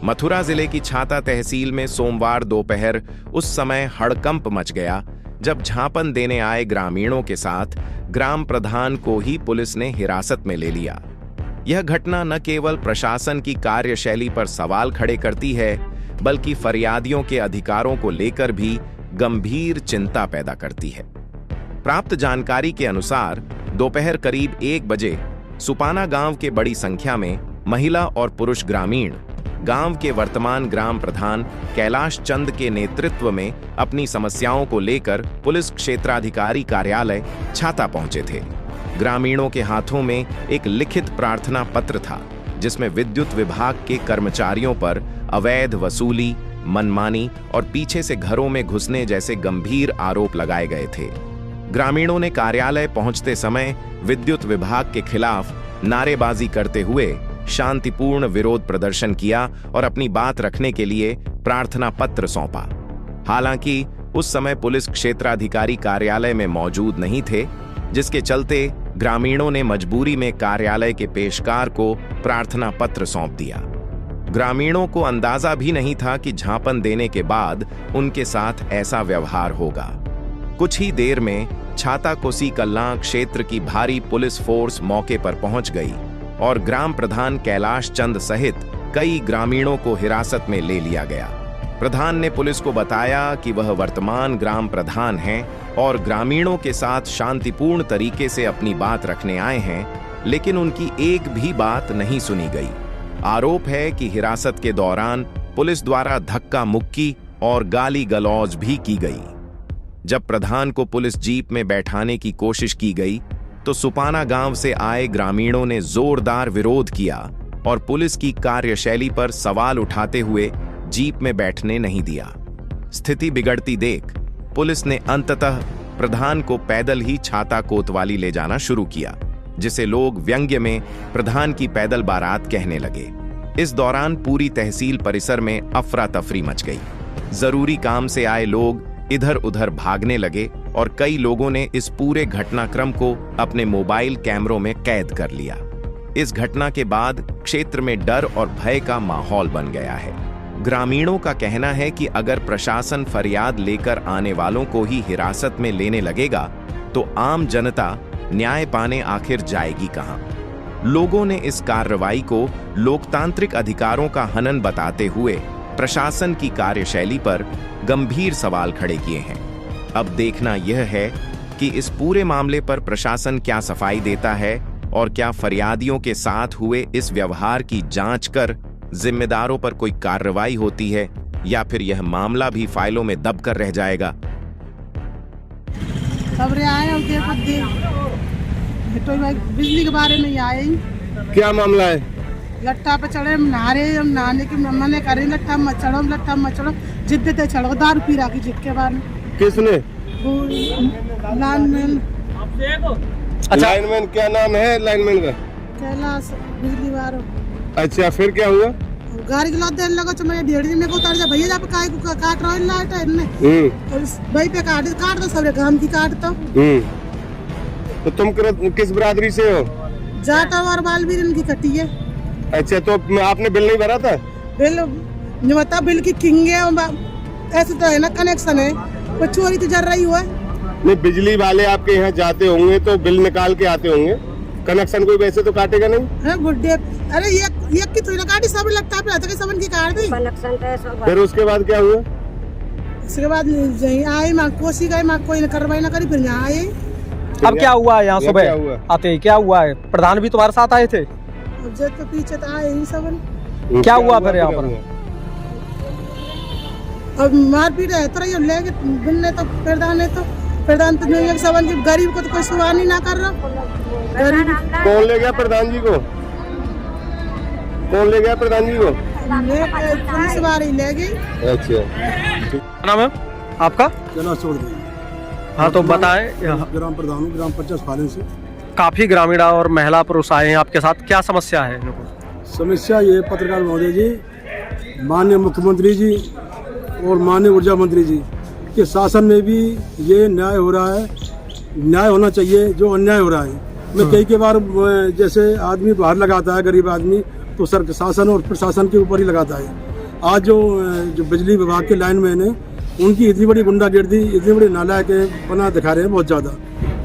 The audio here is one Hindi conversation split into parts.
मथुरा जिले की छाता तहसील में सोमवार दोपहर उस समय हड़कंप मच गया जब झांपन देने आए ग्रामीणों के साथ ग्राम प्रधान को ही पुलिस ने हिरासत में ले लिया। यह घटना न केवल प्रशासन की कार्यशैली पर सवाल खड़े करती है, बल्कि फरियादियों के अधिकारों को लेकर भी गंभीर चिंता पैदा करती है। प्राप्त जानकारी के अनुसार दोपहर करीब 1 बजे सुपाना गांव के बड़ी संख्या में महिला और पुरुष ग्रामीण गांव के वर्तमान ग्राम प्रधान कैलाश चंद के नेतृत्व में अपनी समस्याओं को लेकर पुलिस क्षेत्राधिकारी कार्यालय छाता पहुंचे थे। ग्रामीणों के हाथों में एक लिखित प्रार्थना पत्र था, जिसमें विद्युत विभाग के कर्मचारियों पर अवैध वसूली, मनमानी और पीछे से घरों में घुसने जैसे गंभीर आरोप लगाए गए थे। ग्रामीणों ने कार्यालय पहुंचते समय विद्युत विभाग के खिलाफ नारेबाजी करते हुए शांतिपूर्ण विरोध प्रदर्शन किया और अपनी बात रखने के लिए प्रार्थना पत्र सौंपा। हालांकि उस समय पुलिस क्षेत्राधिकारी कार्यालय में मौजूद नहीं थे, जिसके चलते ग्रामीणों ने मजबूरी में कार्यालय के पेशकार को प्रार्थना पत्र सौंप दिया। ग्रामीणों को अंदाजा भी नहीं था कि झांपन देने के बाद उनके साथ ऐसा व्यवहार होगा। कुछ ही देर में छाता कोसी कल्लां क्षेत्र की भारी पुलिस फोर्स मौके पर पहुंच गई और ग्राम प्रधान कैलाश चंद सहित कई ग्रामीणों को हिरासत में ले लिया गया। प्रधान ने पुलिस को बताया कि वह वर्तमान ग्राम प्रधान हैं और ग्रामीणों के साथ शांतिपूर्ण तरीके से अपनी बात रखने आए हैं, लेकिन उनकी एक भी बात नहीं सुनी गई। आरोप है कि हिरासत के दौरान पुलिस द्वारा धक्का मुक्की और गाली गलौज भी की गई। जब प्रधान को पुलिस जीप में बैठाने की कोशिश की गई तो सुपाना गांव से आए ग्रामीणों ने जोरदार विरोध किया और पुलिस की कार्यशैली पर सवाल उठाते हुए जीप में बैठने नहीं दिया। स्थिति बिगड़ती देख पुलिस ने अंततः प्रधान को पैदल ही छाता कोतवाली ले जाना शुरू किया, जिसे लोग व्यंग्य में प्रधान की पैदल बारात कहने लगे। इस दौरान पूरी तहसील परिसर में अफरा तफरी मच गई। जरूरी काम से आए लोग इधर उधर भागने लगे और कई लोगों ने इस पूरे घटनाक्रम को अपने मोबाइल कैमरों में कैद कर लिया। इस घटना के बाद क्षेत्र में डर और भय का माहौल बन गया है। ग्रामीणों का कहना है कि अगर प्रशासन फरियाद लेकर आने वालों को ही हिरासत में लेने लगेगा तो आम जनता न्याय पाने आखिर जाएगी कहां। लोगों ने इस कार्रवाई को लोकतांत्रिक अधिकारों का हनन बताते हुए प्रशासन की कार्यशैली पर गंभीर सवाल खड़े किए हैं। अब देखना यह है कि इस पूरे मामले पर प्रशासन क्या सफाई देता है और क्या फरियादियों के साथ हुए इस व्यवहार की जांच कर जिम्मेदारों पर कोई कार्रवाई होती है, या फिर यह मामला भी फाइलों में दबकर रह जाएगा। बिजली के बारे में आए। क्या मामला है? लट्टा पे चढ़े नहाने की मम्मा करे, लट्टा मत चढ़ो जिद्दते चढ़ो, दारू पी रहा की जिद के बाद। किसने? लाइनमैन। अच्छा, लाइनमैन क्या नाम है लाइनमैन का? कैलाश बिजली वाला। अच्छा, फिर क्या हुआ? गाड़ी के लौट देने लगा तो मैं डेढ़ दिन में को उतार जा भैया, जा पे काय को काट रहा है लाइट है इनने और भाई पे काट दो, सब गांव की काट दो। तो तुम किस बरादरी से हो? जाटा और बालवीर इनकी कटी है। अच्छा, तो आपने बिल नहीं भरा था? बिल नहीं बता, बिल की किंग है ऐसे तो है ना, कनेक्शन है, वो चोरी तो जर रही हुआ है। नहीं, बिजली वाले आपके यहाँ जाते होंगे तो बिल निकाल के आते होंगे, कनेक्शन कोई वैसे तो काटेगा नहीं है? गुड्डे, अरे ये की तो काटी, सब लगता है सब की काट दी। फिर उसके बाद क्या हुआ? उसके बाद आए माँ कोसी गए, माँ कोई कार्रवाई ना करी, फिर यहाँ आए। अब क्या हुआ यहाँ सुबह आते ही? क्या हुआ है? प्रधान भी तुम्हारे साथ आए थे? तो पीछे तो आए ही सब। क्या हुआ फिर यहाँ पर? अब मारपीट है तो रही लेके बिलने तो प्रधान तो नहीं, सब गरीब को तो कोई सुवानी ना कर रहा। कौन ले गया प्रधान जी को? कौन ले गया प्रधान जी को? पुलिस वाली ले गई। अच्छा, क्या नाम है आपका? छोड़ दी। हाँ, तो बताएं। ग्राम प्रधान हूँ, ग्राम पंचायत फाले से। काफी ग्रामीण और महिला पुरुष आए हैं आपके साथ, क्या समस्या है इनको? समस्या ये पत्रकार महोदय जी, माननीय मुख्यमंत्री जी और माननीय ऊर्जा मंत्री जी के शासन में भी ये न्याय हो रहा है, न्याय होना चाहिए। जो अन्याय हो रहा है, मैं कई बार जैसे आदमी बाहर लगाता है, गरीब आदमी, तो शासन और प्रशासन के ऊपर ही लगाता है। आज जो बिजली विभाग के लाइनमैन है उनकी इतनी बड़ी गुंडागर्दी, इतनी बड़ी नालायक पना दिखा रहे हैं बहुत ज़्यादा।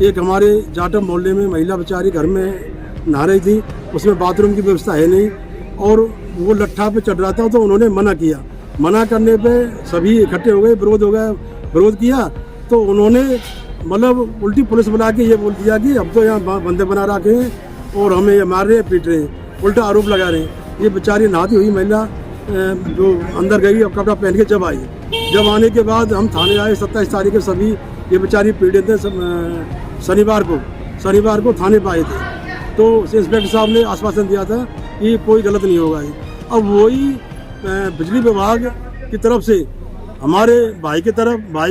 एक हमारे जाटम मोहल्ले में महिला बेचारी घर में नहा रही थी, उसमें बाथरूम की व्यवस्था है नहीं और वो लट्ठा पे चढ़ रहा था, तो उन्होंने मना किया। मना करने पे सभी इकट्ठे हो गए, विरोध किया, तो उन्होंने मतलब उल्टी पुलिस बुला के ये बोल दिया कि अब तो यहाँ बंदे बना रखे हैं और हमें ये मार रहे हैं, पीट रहे हैं, उल्टा आरोप लगा रहे हैं। ये बेचारी नहाती हुई महिला जो अंदर गई और कपड़ा पहन के जब आई, जब आने के बाद हम थाने आए 27 तारीख को, सभी ये बेचारी पीड़ित थे। शनिवार को थाने पे आए थे, तो इंस्पेक्टर साहब ने आश्वासन दिया था कि कोई गलत नहीं होगा। अब वही बिजली विभाग की तरफ से हमारे भाई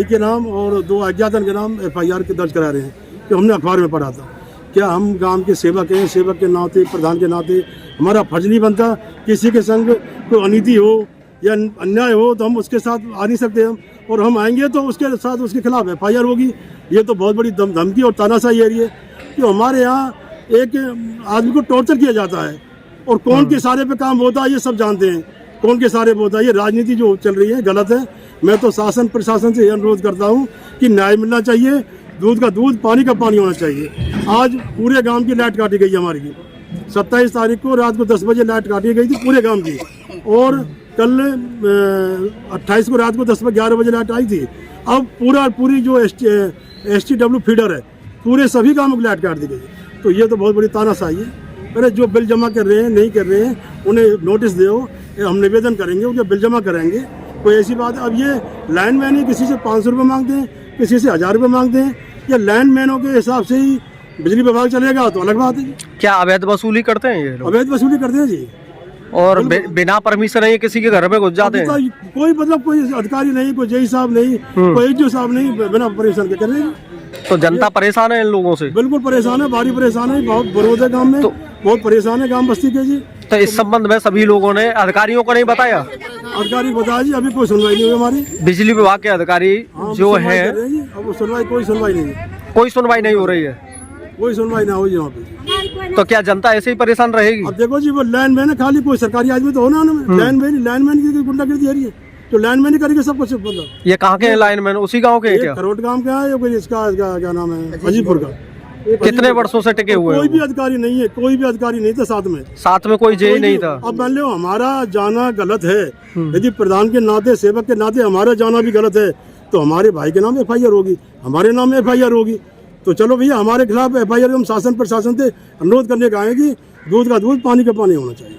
के नाम और 2 अज्ञातन के नाम FIR के दर्ज करा रहे हैं कि हमने अखबार में पढ़ा था। क्या हम गांव के सेवक हैं, सेवक के नाते, प्रधान के नाते हमारा फर्ज नहीं बनता किसी के संग कोई अनीति हो या अन्याय हो तो हम उसके साथ आ नहीं सकते हम, और हम आएंगे तो उसके साथ उसके खिलाफ FIR होगी। ये तो बहुत बड़ी धमकी और तानाशाही है ये कि हमारे यहाँ एक आदमी को टॉर्चर किया जाता है और कौन के सारे पे काम होता है ये सब जानते हैं, कौन के सारे पे होता है। ये राजनीति जो चल रही है गलत है। मैं तो शासन प्रशासन से अनुरोध करता हूँ कि न्याय मिलना चाहिए, दूध का दूध, पानी का पानी होना चाहिए। आज पूरे गांव की लाइट काटी गई हमारी की, 27 तारीख को रात को 10 बजे लाइट काटी गई थी पूरे गांव की, और कल 28 को रात को 11 बजे लाइट आई थी। अब पूरी जो STW फीडर है पूरे सभी गांवों की लाइट काट दी गई। तो ये तो बहुत बड़ी तानाशाही है। अरे जो बिल जमा कर रहे हैं, नहीं कर रहे हैं, उन्हें नोटिस दो, हम निवेदन करेंगे, उनके बिल जमा कराएंगे। कोई ऐसी बात है। अब ये लाइनमैन ही किसी से 500 रुपये मांगते हैं, किसी से 1000 रुपये मांगते हैं, या लाइनमैनों के हिसाब से ही बिजली विभाग चलेगा तो अलग बात है। क्या अवैध वसूली करते हैं ये लोग? अवैध वसूली करते हैं जी, और बिना परमिशन ये किसी के घर में घुस जाते हैं। कोई मतलब कोई अधिकारी नहीं, कोई जई साहब नहीं, कोई एसडीओ साहब नहीं, बिना परमिशन के कर रहे हैं। तो जनता परेशान है इन लोगों से? बिल्कुल परेशान है, भारी परेशान है, बहुत विरोध है गाँव में, बहुत परेशान है गाँव बस्ती के जी। तो इस संबंध में सभी लोगों ने अधिकारियों को नहीं बताया? अधिकारी बताया जी, अभी कोई सुनवाई नहीं हुई हमारी। बिजली विभाग के अधिकारी जो है, अब सुनवाई, कोई सुनवाई नहीं है, कोई सुनवाई नहीं हो रही है, कोई सुनवाई ना हो यहाँ पे। तो क्या जनता ऐसे ही परेशान रहेगी? अब देखो जी, वो लाइनमैन है, खाली कोई सरकारी आदमी तो होना ना, लाइनमैन की गुंडागर्दी आ रही है, तो लाइनमैन ही करेंगे सब कुछ। मतलब ये कहाँ के हैं लाइनमैन? उसी गांव के हैं क्या? खरोट गांव का है, या कोई इसका क्या नाम है, हाजीपुर का। कितने वर्षों से टिके हुए? कोई भी अधिकारी नहीं है, कोई भी अधिकारी नहीं था साथ में कोई जेई नहीं था। अब मान लो हमारा जाना गलत है, यदि प्रधान के नाते, सेवक के नाते हमारा जाना भी गलत है, तो हमारे भाई के नाम FIR होगी, हमारे नाम FIR होगी। तो चलो भैया, हमारे खिलाफ FIR हम शासन प्रशासन से अनुरोध करने का आए कि दूध का दूध, पानी का पानी होना चाहिए।